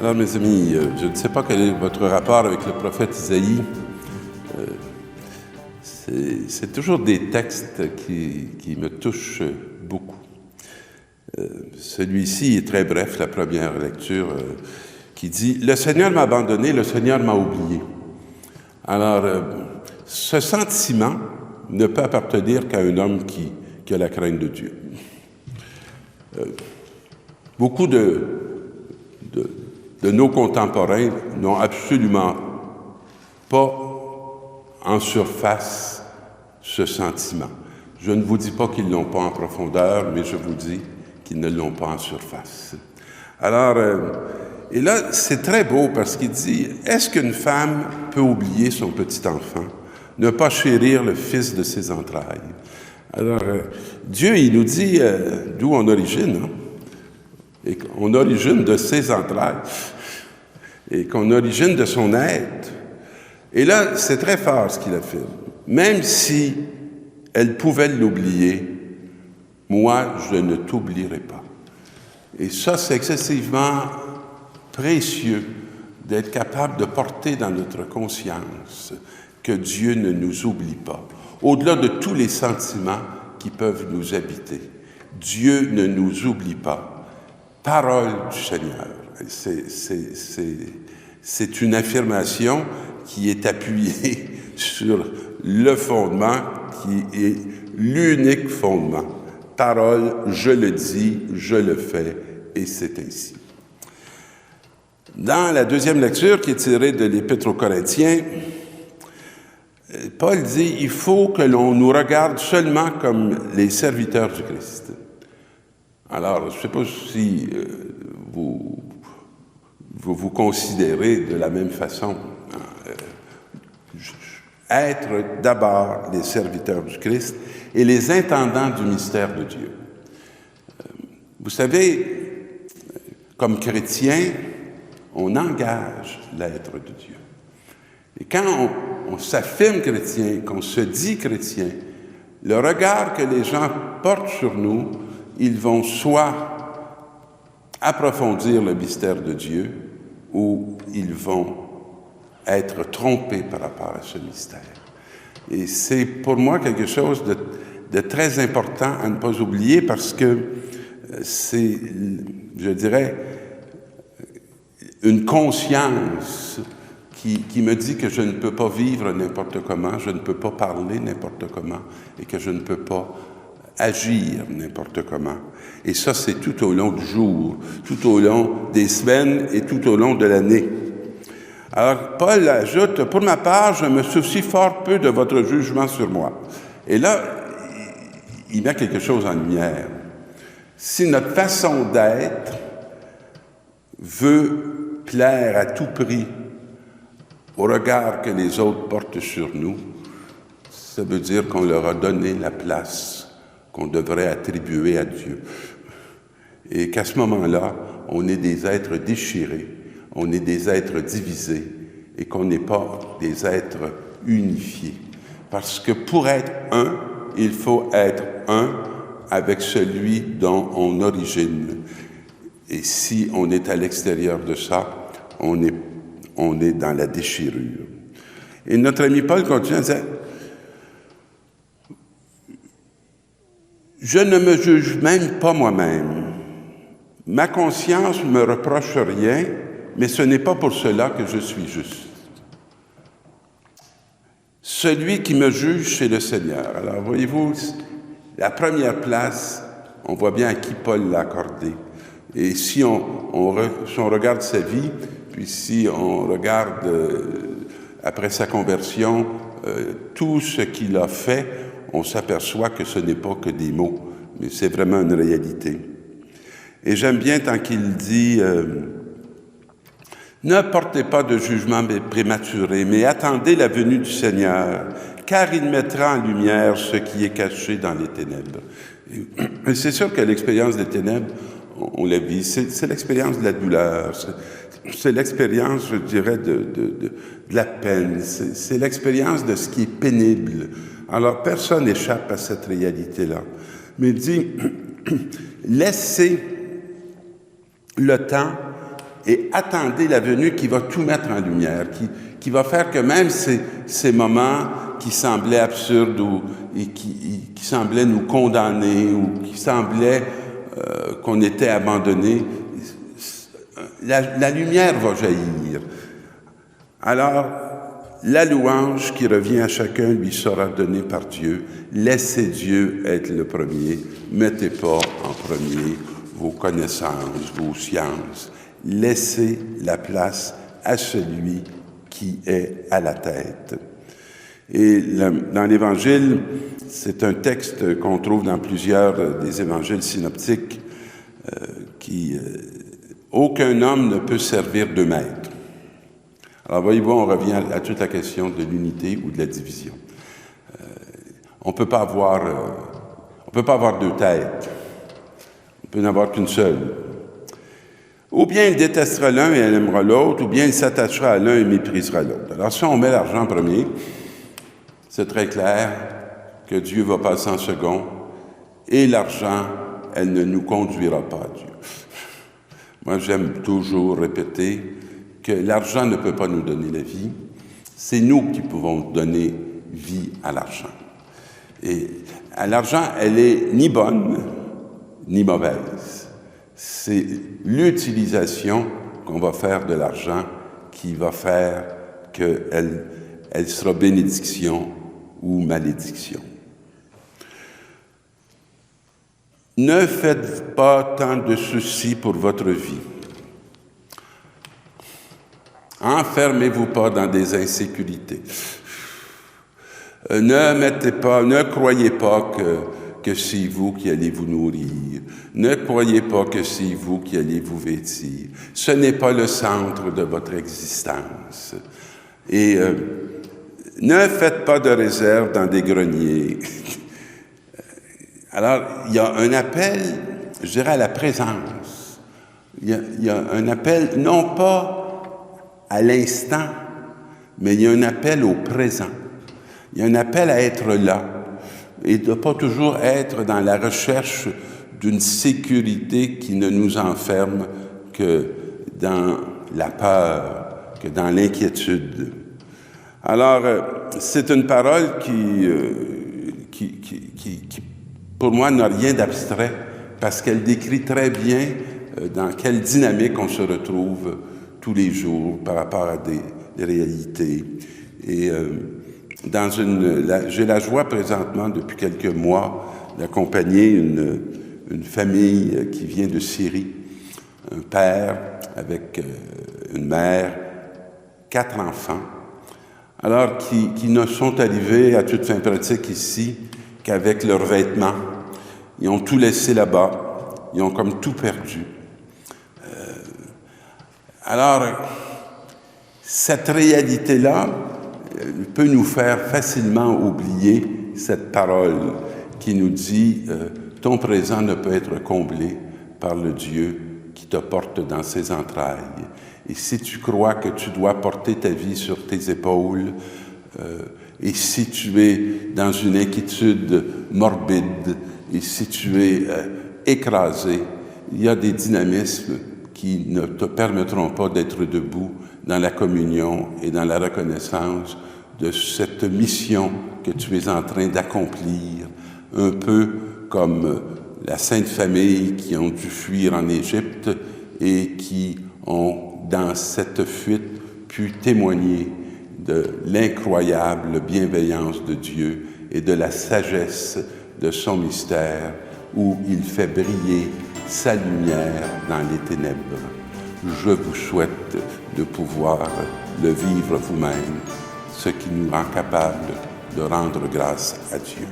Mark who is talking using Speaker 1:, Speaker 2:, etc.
Speaker 1: Alors, mes amis, je ne sais pas quel est votre rapport avec le prophète Isaïe. C'est toujours des textes qui me touchent beaucoup. Celui-ci est très bref, la première lecture, qui dit « Le Seigneur m'a abandonné, le Seigneur m'a oublié ». Alors, ce sentiment ne peut appartenir qu'à un homme qui a la crainte de Dieu. Beaucoup de nos contemporains n'ont absolument pas en surface ce sentiment. Je ne vous dis pas qu'ils ne l'ont pas en profondeur, mais je vous dis qu'ils ne l'ont pas en surface. Alors, et là, c'est très beau parce qu'il dit, est-ce qu'une femme peut oublier son petit enfant, ne pas chérir le fils de ses entrailles? Alors, Dieu, il nous dit d'où on origine, hein? Et qu'on origine de ses entrailles, et qu'on origine de son être. Et là, c'est très fort ce qu'il a fait. Même si elle pouvait l'oublier, moi, je ne t'oublierai pas. Et ça, c'est excessivement précieux d'être capable de porter dans notre conscience que Dieu ne nous oublie pas. Au-delà de tous les sentiments qui peuvent nous habiter, Dieu ne nous oublie pas. Parole du Seigneur. C'est une affirmation qui est appuyée sur le fondement qui est l'unique fondement. Parole, je le dis, je le fais, et c'est ainsi. Dans la deuxième lecture, qui est tirée de l'Épître aux Corinthiens, Paul dit « Il faut que l'on nous regarde seulement comme les serviteurs du Christ ». Alors, je ne sais pas si vous considérez de la même façon être d'abord les serviteurs du Christ et les intendants du mystère de Dieu. Vous savez, comme chrétien, on engage l'être de Dieu. Et quand on s'affirme chrétien, qu'on se dit chrétien, le regard que les gens portent sur nous, ils vont soit approfondir le mystère de Dieu ou ils vont être trompés par rapport à ce mystère. Et c'est pour moi quelque chose de très important à ne pas oublier parce que c'est, je dirais, une conscience qui me dit que je ne peux pas vivre n'importe comment, je ne peux pas parler n'importe comment et que je ne peux pas agir n'importe comment. Et ça, c'est tout au long du jour, tout au long des semaines et tout au long de l'année. Alors, Paul ajoute, « Pour ma part, je me soucie fort peu de votre jugement sur moi. » Et là, il met quelque chose en lumière. Si notre façon d'être veut plaire à tout prix au regard que les autres portent sur nous, ça veut dire qu'on leur a donné la place qu'on devrait attribuer à Dieu. Et qu'à ce moment-là, on est des êtres déchirés, on est des êtres divisés et qu'on n'est pas des êtres unifiés. Parce que pour être un, il faut être un avec celui dont on origine. Et si on est à l'extérieur de ça, on est dans la déchirure. Et notre ami Paul continue à dire, je ne me juge même pas moi-même. Ma conscience ne me reproche rien, mais ce n'est pas pour cela que je suis juste. Celui qui me juge, c'est le Seigneur. Alors, voyez-vous, la première place, on voit bien à qui Paul l'a accordée. Et si on regarde sa vie, puis si on regarde, après sa conversion, tout ce qu'il a fait, on s'aperçoit que ce n'est pas que des mots, mais c'est vraiment une réalité. Et j'aime bien tant qu'il dit « Ne portez pas de jugement prématuré, mais attendez la venue du Seigneur, car il mettra en lumière ce qui est caché dans les ténèbres. » Et c'est sûr que l'expérience des ténèbres, on l'a vu, c'est l'expérience de la douleur, c'est l'expérience, je dirais, de la peine, c'est l'expérience de ce qui est pénible. Alors, personne n'échappe à cette réalité-là. Mais il dit, laissez le temps et attendez la venue qui va tout mettre en lumière, qui va faire que même ces moments qui semblaient absurdes et qui semblaient nous condamner ou qui semblaient qu'on était abandonnés, la lumière va jaillir. Alors, la louange qui revient à chacun lui sera donnée par Dieu. Laissez Dieu être le premier. Mettez pas en premier vos connaissances, vos sciences. Laissez la place à celui qui est à la tête. Et dans l'Évangile, c'est un texte qu'on trouve dans plusieurs des évangiles synoptiques aucun homme ne peut servir deux maîtres. Alors, voyez-vous, on revient à toute la question de l'unité ou de la division. On ne peut pas avoir deux têtes. On peut n'en avoir qu'une seule. Ou bien il détestera l'un et elle aimera l'autre, ou bien il s'attachera à l'un et méprisera l'autre. Alors, si on met l'argent en premier, c'est très clair que Dieu va passer en second, et l'argent, elle ne nous conduira pas à Dieu. Moi, j'aime toujours répéter que l'argent ne peut pas nous donner la vie. C'est nous qui pouvons donner vie à l'argent. Et à l'argent, elle est ni bonne, ni mauvaise. C'est l'utilisation qu'on va faire de l'argent qui va faire qu'elle sera bénédiction ou malédiction. Ne faites pas tant de soucis pour votre vie. Enfermez-vous pas dans des insécurités. Ne croyez pas que c'est vous qui allez vous nourrir. Ne croyez pas que c'est vous qui allez vous vêtir. Ce n'est pas le centre de votre existence. Et ne faites pas de réserve dans des greniers. Alors, il y a un appel, je dirais, à la présence. Il y a un appel, non pas à l'instant, mais il y a un appel au présent. Il y a un appel à être là et de ne pas toujours être dans la recherche d'une sécurité qui ne nous enferme que dans la peur, que dans l'inquiétude. Alors, c'est une parole qui pour moi, n'a rien d'abstrait, parce qu'elle décrit très bien dans quelle dynamique on se retrouve tous les jours par rapport à des réalités. Et j'ai la joie présentement, depuis quelques mois, d'accompagner une famille qui vient de Syrie, un père avec une mère, 4 enfants, alors qui ne sont arrivés à toute fin pratique ici qu'avec leurs vêtements. Ils ont tout laissé là-bas. Ils ont comme tout perdu. Alors, cette réalité-là peut nous faire facilement oublier cette parole qui nous dit « Ton présent ne peut être comblé par le Dieu qui te porte dans ses entrailles. Et si tu crois que tu dois porter ta vie sur tes épaules, et si tu es dans une inquiétude morbide, et si tu es écrasé, il y a des dynamismes qui ne te permettront pas d'être debout dans la communion et dans la reconnaissance de cette mission que tu es en train d'accomplir, un peu comme la Sainte Famille qui ont dû fuir en Égypte et qui ont, dans cette fuite, pu témoigner de l'incroyable bienveillance de Dieu et de la sagesse de son mystère où il fait briller sa lumière dans les ténèbres. Je vous souhaite de pouvoir le vivre vous-même, ce qui nous rend capables de rendre grâce à Dieu.